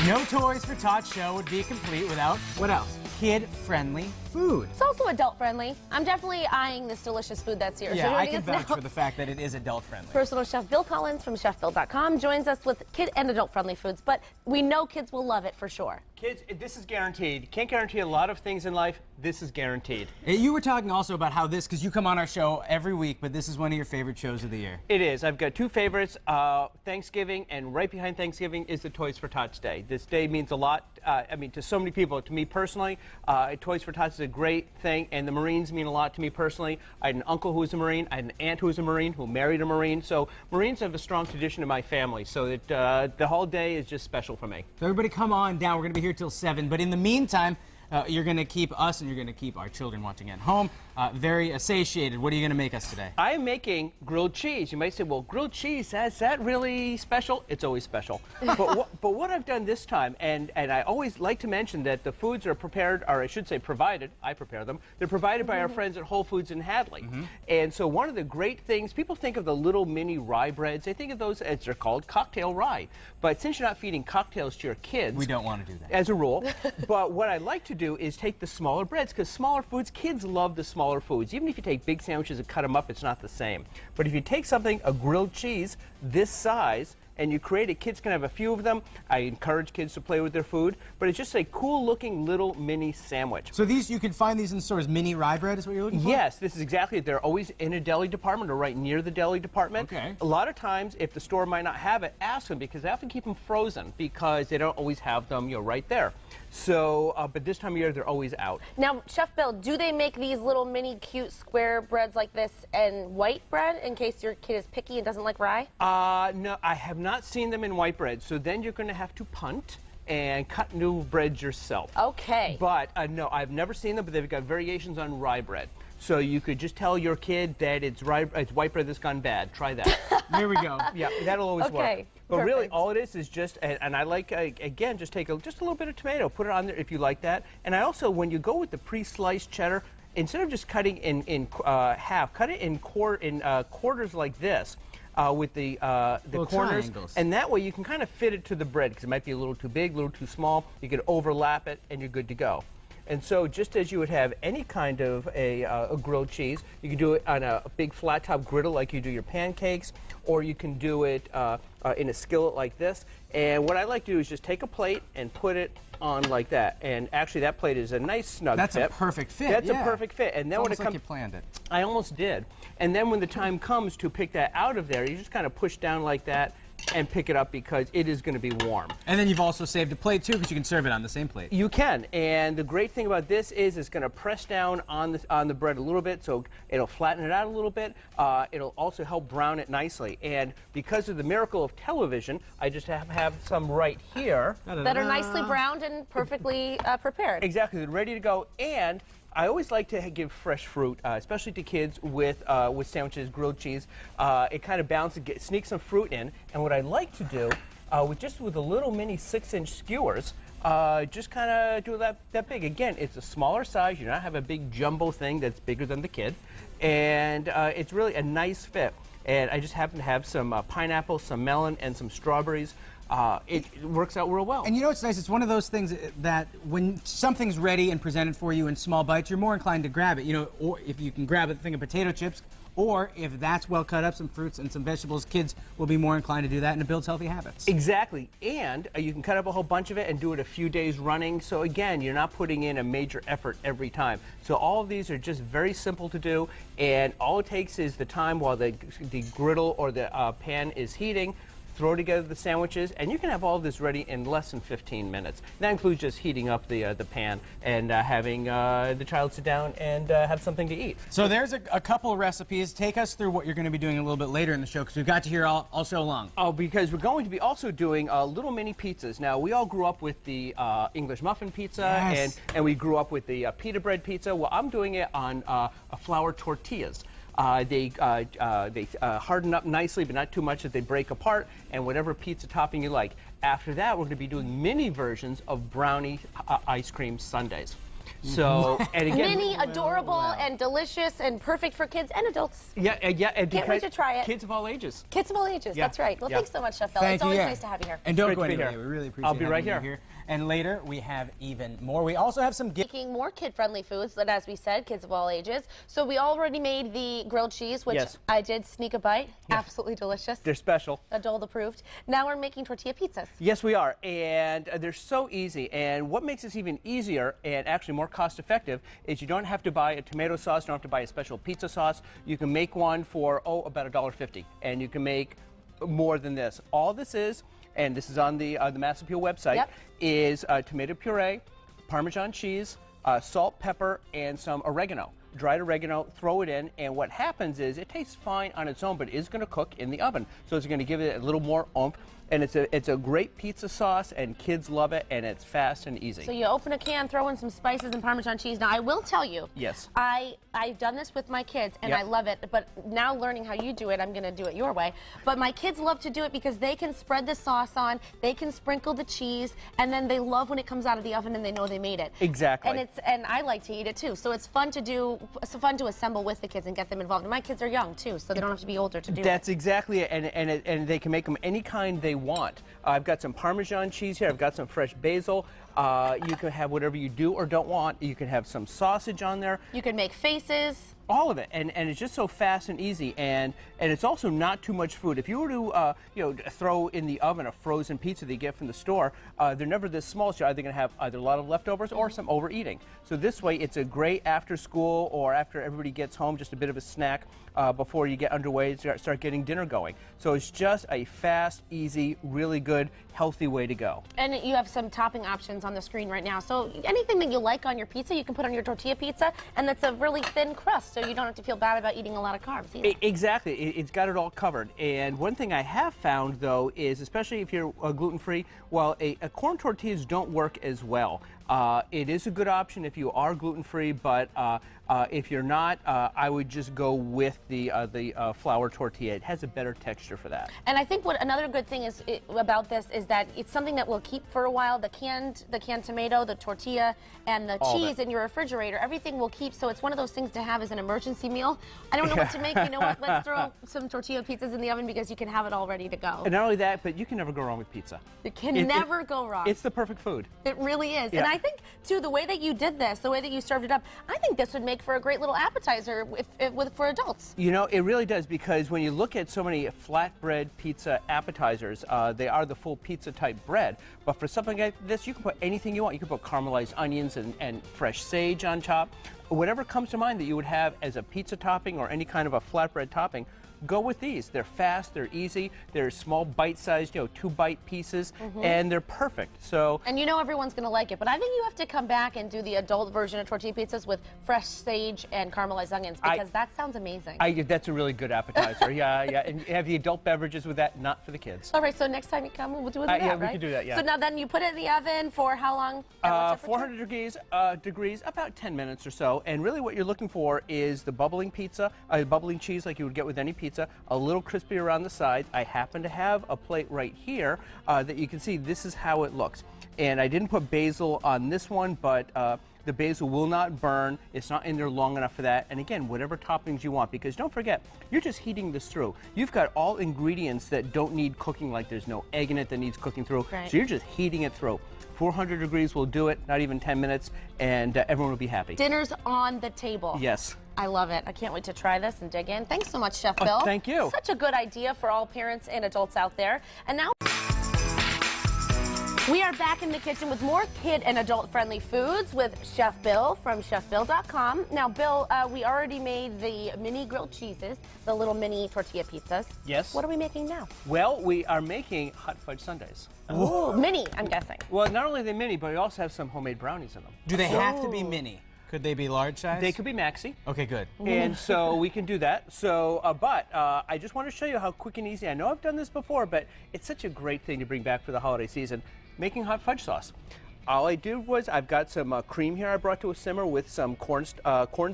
No Toys for Tots show would be complete without, what else? Kid-friendly food. It's also adult-friendly. I'm definitely eyeing this delicious food that's here. Yeah, so I can now. vouch for the fact that it is adult-friendly. Personal chef Bill Collins from chefbill.com joins us with kid and adult-friendly foods, but we know kids will love it for sure. Kids, this is guaranteed. Can't guarantee a lot of things in life. This is guaranteed. You were talking also about how this, because you come on our show every week, but this is one of your favorite shows of the year. It is. I've got two favorites, Thanksgiving, and right behind Thanksgiving is the Toys for Tots Day. This day means a lot, to so many people. To me personally, Toys for Tots is a great thing, and the Marines mean a lot to me personally. I had an uncle who was a Marine. I had an aunt who was a Marine, who married a Marine. So Marines have a strong tradition in my family, so that the whole day is just special for me. So everybody come on down. We're going to be here till 7, but in the meantime, you're going to keep us and you're going to keep our children watching at home very satiated. What are you going to make us today? I am making grilled cheese. You might say, well, grilled cheese, is that really special? It's always special. but what I've done this time, and I always like to mention that the foods are prepared, or I should say provided, I prepare them, they're provided by our friends at Whole Foods in Hadley. And so one of the great things, people think of the little mini rye breads, they think of those as they're called cocktail rye. But since you're not feeding cocktails to your kids, We don't want to do that. as a rule. But what I like to do is take the smaller breads, because smaller foods, kids love the smaller foods. Even if you take big sandwiches and cut them up, it's not the same. But if you take something, a grilled cheese this size, and you create it, kids can have a few of them. I encourage kids to play with their food, but it's just a cool looking little mini sandwich. So these, you can find these in stores. Mini rye bread is what you're looking for? Yes, this is exactly it. They're always in a deli department or right near the deli department. Okay. A lot of times, if the store might not have it, ask them, because they often keep them frozen because they don't always have them, right there. So, but this time of year, they're always out. Now, Chef Bill, do they make these little mini cute square breads like this and white bread in case your kid is picky and doesn't like rye? No, I have not seen them in white bread. So then you're going to have to punt and cut new breads yourself. Okay. But no, I've never seen them, but they've got variations on rye bread. So you could just tell your kid that it's white bread that's gone bad. Try that. There we go. Yeah, that'll always work. Okay, But really, perfect. all it is just, and I like, again, just take just a little bit of tomato, put it on there if you like that. And I also, when you go with the pre-sliced cheddar, instead of just cutting in half, cut it in quarters like this. With the Little corners, triangles. and that way you can kind of fit it to the bread, because it might be a little too big, a little too small. You can overlap it, and you're good to go. And so, just as you would have any kind of a grilled cheese, you can do it on a big flat top griddle like you do your pancakes, or you can do it in a skillet like this. And what I like to do is just take a plate and put it on like that. And actually, that plate is a nice snug That's fit. a perfect fit. That's yeah. a perfect fit. And then It's when it almost like comes, you planned it. I almost did. And then when the time comes to pick that out of there, you just kind of push down like that and pick it up, because it is going to be warm. And then you've also saved a plate too, because you can serve it on the same plate. You can, and the great thing about this is it's going to press down on the bread a little bit, so it'll flatten it out a little bit. It'll also help brown it nicely. And because of the miracle of television, I just have some right here. That are nicely browned and perfectly prepared. Exactly, they're ready to go. And I always like to give fresh fruit, especially to kids with sandwiches, grilled cheese. It kind of balances, sneaks some fruit in. And what I like to do, with a little mini 6-inch skewers, just kind of do that big. Again, it's a smaller size. You don't have a big jumbo thing that's bigger than the kid. And it's really a nice fit. And I just happen to have some pineapple, some melon, and some strawberries. It works out real well. And you know what's nice? It's one of those things that when something's ready and presented for you in small bites, you're more inclined to grab it. Or if you can grab a thing of potato chips, or if that's well cut up, some fruits and some vegetables, kids will be more inclined to do that, and it builds healthy habits. Exactly. And you can cut up a whole bunch of it and do it a few days running. So again, you're not putting in a major effort every time. So all of these are just very simple to do, and all it takes is the time while the griddle or the pan is heating. Throw together the sandwiches, and you can have all of this ready in less than 15 minutes. That includes just heating up the pan and having the child sit down and have something to eat. So there's a couple of recipes. Take us through what you're going to be doing a little bit later in the show, because we've got to hear all show long. Oh, because we're going to be also doing little mini pizzas. Now, we all grew up with the English muffin pizza, Yes. and we grew up with the pita bread pizza. Well, I'm doing it on flour tortillas. They harden up nicely, but not too much that they break apart, and whatever pizza topping you like. After that, we're going to be doing mini versions of brownie ice cream sundaes. So, and again, Mini, adorable, and delicious, and perfect for kids and adults. yeah, and Can't wait to try it. Kids of all ages. Kids of all ages, Yeah. that's right. Well, Yeah. thanks so much, Chef Bill. Thank It's you. always Yeah. nice to have you here. And don't Great go to be anywhere. here. We really appreciate I'll be right having you here. And later we have even more. We also have some gifts. Making more kid-friendly foods, and as we said, kids of all ages. So we already made the grilled cheese, which Yes. I did sneak a bite. Absolutely delicious. They're special. Adult approved. Now we're making tortilla pizzas. Yes, we are, and they're so easy. And what makes this even easier and actually more cost-effective is you don't have to buy a tomato sauce, you don't have to buy a special pizza sauce. You can make one for about $1.50, and you can make more than this. All this is, and this is on the Mass Appeal website, Yep. is tomato puree, Parmesan cheese, salt, pepper, and some oregano. Dried oregano, throw it in, and what happens is it tastes fine on its own, but it is going to cook in the oven. So it's going to give it a little more oomph. And it's a great pizza sauce, and kids love it, and it's fast and easy. So you open a can, throw in some spices and Parmesan cheese. Now I will tell you, Yes. I've done this with my kids and Yep. I love it. But now learning how you do it, I'm going to do it your way. But my kids love to do it because they can spread the sauce on, they can sprinkle the cheese, and then they love when it comes out of the oven and they know they made it. Exactly. And I like to eat it too. So it's fun to do. It's fun to assemble with the kids and get them involved. And my kids are young too, so they don't have to be older to do it. That's exactly it, and they can make them any kind they want. I've got some Parmesan cheese here. I've got some fresh basil. You can have whatever you do or don't want. You can have some sausage on there. You can make faces. All of it, and it's just so fast and easy, and it's also not too much food. If you were to throw in the oven a frozen pizza that you get from the store, they're never this small. So you're either going to have either a lot of leftovers or some overeating. So this way, it's a great after school or after everybody gets home, just a bit of a snack before you get underway, start getting dinner going. So it's just a fast, easy, really good, healthy way to go. And you have some topping options on the screen right now. So anything that you like on your pizza, you can put on your tortilla pizza, and that's a really thin crust, so you don't have to feel bad about eating a lot of carbs either. Exactly. It's got it all covered. And one thing I have found, though, is especially if you're gluten-free, well, corn tortillas don't work as well. It is a good option if you are gluten-free, but if you're not, I would just go with the flour tortilla. It has a better texture for that. And I think what another good thing is about this is that it's something that will keep for a while. The canned tomato, the tortilla, and the All of cheese it. in your refrigerator, everything will keep. So it's one of those things to have as an emergency meal. I don't know what to make. You know what? Let's throw some tortilla pizzas in the oven because you can have it all ready to go. And not only that, but you can never go wrong with pizza. You can It- never go wrong. It's the perfect food. It really is. Yeah. And I think, too, the way that you did this, the way that you served it up, I think this would make for a great little appetizer for adults. You know, it really does, because when you look at so many flatbread pizza appetizers, they are the full pizza type bread. But for something like this, you can put anything you want. You can put caramelized onions and fresh sage on top. Whatever comes to mind that you would have as a pizza topping or any kind of a flatbread topping, go with these. They're fast, they're easy, they're small bite-sized, 2-bite pieces, and they're perfect. So And you know everyone's going to like it, but I think you have to come back and do the adult version of tortilla pizzas with fresh sage and caramelized onions, because that sounds amazing. that's a really good appetizer. yeah, and you have the adult beverages with that, not for the kids. All right, so next time you come, we'll do it with that, yeah, we right? can do that, yeah. So now then you put it in the oven for how long? At what temperature? 400 degrees, about 10 minutes or so. And really what you're looking for is the bubbling pizza, bubbling cheese like you would get with any pizza, a little crispy around the sides. I happen to have a plate right here that you can see. This is how it looks. And I didn't put basil on this one, but the basil will not burn. It's not in there long enough for that. And again, whatever toppings you want, because don't forget, you're just heating this through. You've got all ingredients that don't need cooking, like there's no egg in it that needs cooking through. Right. So you're just heating it through. 400 degrees will do it, not even 10 minutes, and everyone will be happy. Dinner's on the table. Yes. I love it. I can't wait to try this and dig in. Thanks so much, Chef Bill. Thank you. Such a good idea for all parents and adults out there. And now we are back in the kitchen with more kid and adult-friendly foods with Chef Bill from chefbill.com. Now, Bill, we already made the mini grilled cheeses, the little mini tortilla pizzas. Yes. What are we making now? Well, we are making hot fudge sundaes. Ooh, mini, I'm guessing. Well, not only are they mini, but we also have some homemade brownies in them. Do they have to be mini? Could they be large size? They could be maxi. Okay, good. And so we can do that. So, but I just want to show you how quick and easy. I know I've done this before, but it's such a great thing to bring back for the holiday season. Making hot fudge sauce. All I did was I've got some cream here I brought to a simmer with some corn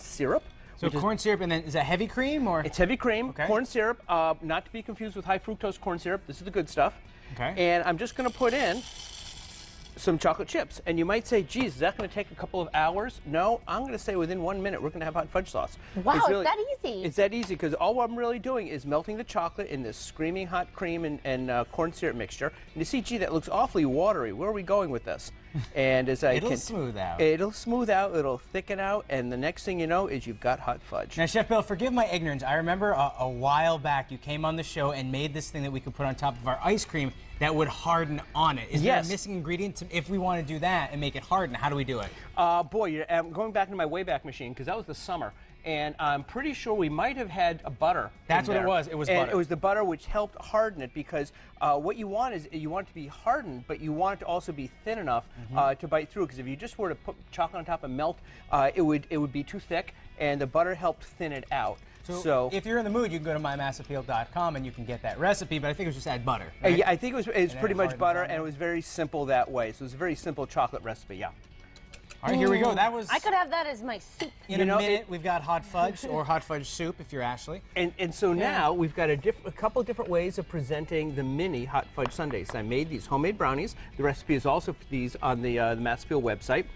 syrup. So corn syrup, and then is that heavy cream or? It's heavy cream, Okay. corn syrup, not to be confused with high fructose corn syrup. This is the good stuff. Okay. And I'm just going to put in some chocolate chips. And you might say, geez, is that going to take a couple of hours? No, I'm going to say within 1 minute we're going to have hot fudge sauce. Wow, it's that easy. It's that easy because all I'm really doing is melting the chocolate in this screaming hot cream and corn syrup mixture. And you see, gee, that looks awfully watery. Where are we going with this? And as It'll smooth out. It'll smooth out, it'll thicken out, and the next thing you know is you've got hot fudge. Now, Chef Bill, forgive my ignorance. I remember a while back you came on the show and made this thing that we could put on top of our ice cream that would harden on it. Is there a missing ingredient if we want to do that and make it harden? How do we do it? Boy, I'm going back into my Wayback Machine because that was the summer. And I'm pretty sure we might have had a butter. That's what it was. It was butter. It was the butter which helped harden it because what you want is you want it to be hardened, but you want it to also be thin enough to bite through. Because if you just were to put chocolate on top and melt, it would be too thick, and the butter helped thin it out. So if you're in the mood, you can go to mymassappeal.com and you can get that recipe. But I think it was just add butter. Right? Yeah, I think it was pretty much butter, and it was very simple that way. So it was a very simple chocolate recipe. Yeah. All right, here we go. That was. I could have that as my soup. In a minute, we've got hot fudge or hot fudge soup if you're Ashley. And so now we've got a couple different ways of presenting the mini hot fudge sundaes. I made these homemade brownies. The recipe is also for these on the Mass Appeal website.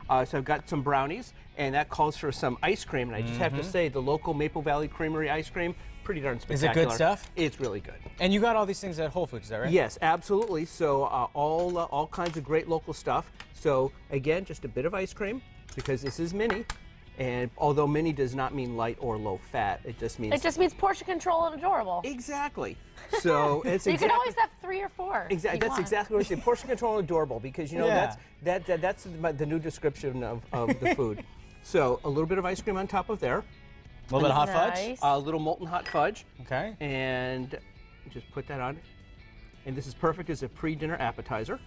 So I've got some brownies, and that calls for some ice cream. And I just have to say, the local Maple Valley Creamery ice cream, pretty darn spectacular. Is it good stuff? It's really good. And you got all these things at Whole Foods, is that right? Yes, absolutely. So all kinds of great local stuff. So again, just a bit of ice cream because this is mini. And although mini does not mean light or low fat, it just means portion control and adorable. Exactly. So it's you can always have 3 or 4. Exactly. That's exactly what I say. Portion control and adorable because you know that's the new description of the food. So a little bit of ice cream on top of there. A little bit of hot fudge. A little molten hot fudge. Okay. And just put that on. And this is perfect as a pre-dinner appetizer.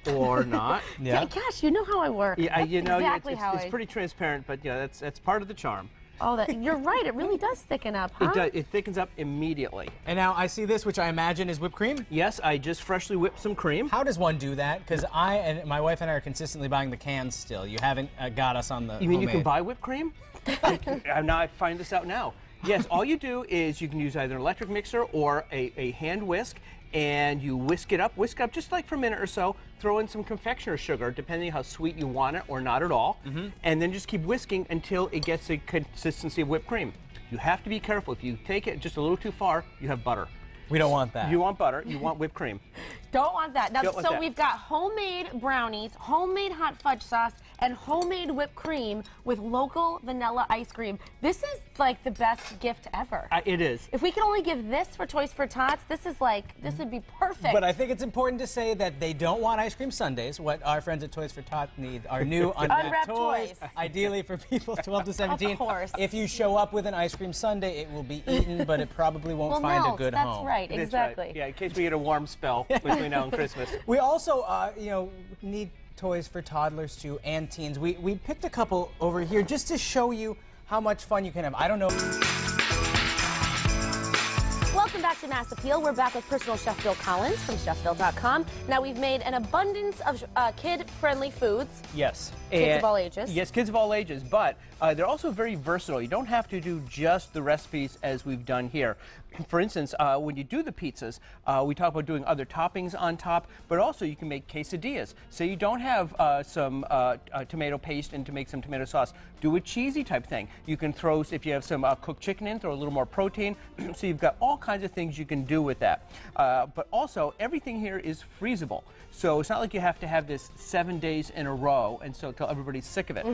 Or not. Yeah. Gosh, you know how I work. Yeah, that's exactly it's pretty transparent, but yeah, that's part of the charm. Oh, you're right. It really does thicken up, huh? It does. It thickens up immediately. And now I see this, which I imagine is whipped cream. Yes, I just freshly whipped some cream. How does one do that? Because I and my wife and I are consistently buying the cans still. You haven't got us on the. You mean homemade. you can buy whipped cream? Now I find this out now. Yes, all you do is you can use either an electric mixer or a hand whisk, and you whisk it up just like for a minute or so. Throw in some confectioner's sugar, depending how sweet you want it or not at all, and then just keep whisking until it gets the consistency of whipped cream. You have to be careful. If you take it just a little too far, you have butter. We don't want that. You want butter. You want whipped cream. Don't want that. Now, Don't want that. We've got homemade brownies, homemade hot fudge sauce, and homemade whipped cream with local vanilla ice cream. This is like the best gift ever. It is. If we could only give this for Toys for Tots, this would be perfect. But I think it's important to say that they don't want ice cream sundaes. What our friends at Toys for Tots need are new unwrapped toys. Ideally for people 12 to 17. Of course. If you show up with an ice cream sundae, it will be eaten, but it probably won't find a good home. That's right. That's Exactly. right. Yeah, in case we get a warm spell between now and Christmas. We also, need toys for toddlers too and teens. We picked a couple over here just to show you how much fun you can have. I don't know. Welcome back to Mass Appeal. We're back with personal chef Bill Collins from chefbill.com. Now we've made an abundance of kid-friendly foods. Yes. Kids of all ages. Yes, kids of all ages, but they're also very versatile. You don't have to do just the recipes as we've done here. For instance, when you do the pizzas, we talk about doing other toppings on top, but also you can make quesadillas. So you don't have some tomato paste and to make some tomato sauce. Do a cheesy type thing. You can throw, if you have some cooked chicken in, throw a little more protein. So you've got all kinds of things you can do with that. But also, everything here is freezable. So it's not like you have to have this 7 days in a row, and so until everybody's sick of it.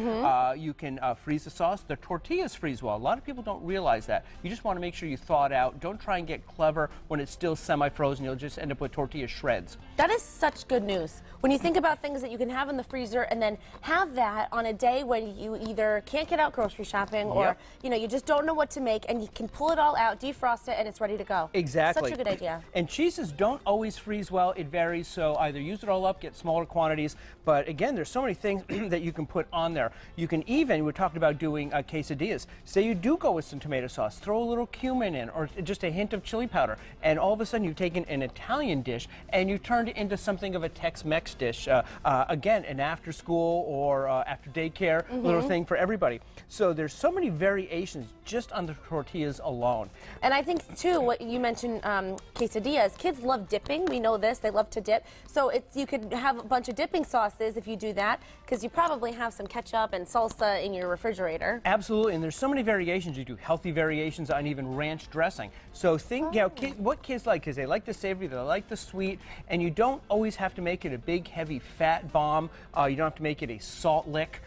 You can freeze the sauce. The tortillas freeze well. A lot of people don't realize that. You just want to make sure you thaw it out. Don't try and get clever when it's still semi-frozen. You'll just end up with tortilla shreds. That is such good news. When you think about things that you can have in the freezer and then have that on a day when you either can't get out grocery shopping or you just don't know what to make, and you can pull it all out, defrost it, and it's ready to go. Exactly. Such a good idea. And cheeses don't always freeze well. It varies, so either use it all up, get smaller quantities. But again, there's so many things that you can put on there. You can even, we're talking about doing quesadillas. Say you do go with some tomato sauce, throw a little cumin in, or just just a hint of chili powder, and all of a sudden you've taken an Italian dish and you turned it into something of a Tex-Mex dish. Again, an after school or after daycare little thing for everybody. So there's so many variations just on the tortillas alone. And I think too, what you mentioned, quesadillas. Kids love dipping. We know this. They love to dip. So you could have a bunch of dipping sauces if you do that, because you probably have some ketchup and salsa in your refrigerator. Absolutely, and there's so many variations. You do healthy variations on even ranch dressing. So think, what kids like, because they like the savory, they like the sweet, and you don't always have to make it a big, heavy, fat bomb. You don't have to make it a salt lick.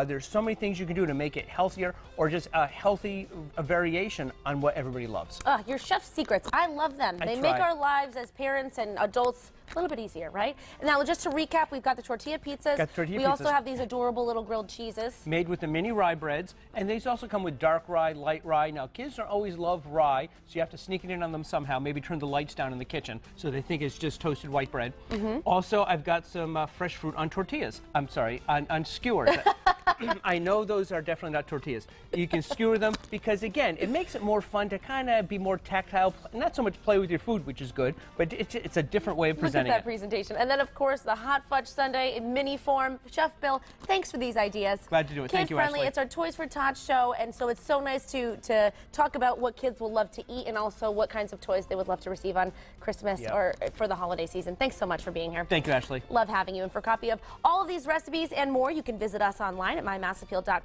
There's so many things you can do to make it healthier, or just a healthy variation on what everybody loves. Your chef's secrets. I love them. They make our lives as parents and adults a little bit easier, right? And now, just to recap, we've got the tortilla pizzas. We also have these adorable little grilled cheeses. Made with the mini rye breads, and these also come with dark rye, light rye. Now, kids don't always love rye, so you have to sneak it in on them somehow. Maybe turn the lights down in the kitchen so they think it's just toasted white bread. Also, I've got some fresh fruit on tortillas. I'm sorry, on skewers. I know those are definitely not tortillas. You can skewer them because, again, it makes it more fun to kind of be more tactile, not so much play with your food, which is good, but it's a different way of presenting Look at that presentation. And then, of course, the hot fudge sundae in mini form. Chef Bill, thanks for these ideas. Glad to do it. Thank you, Kid-friendly. Ashley. It's our Toys for Tots show, and so it's so nice to talk about what kids will love to eat and also what kinds of toys they would love to receive on Christmas or for the holiday season. Thanks so much for being here. Thank you, Ashley. Love having you. And for a copy of all of these recipes and more, you can visit us online at mymassappeal.com.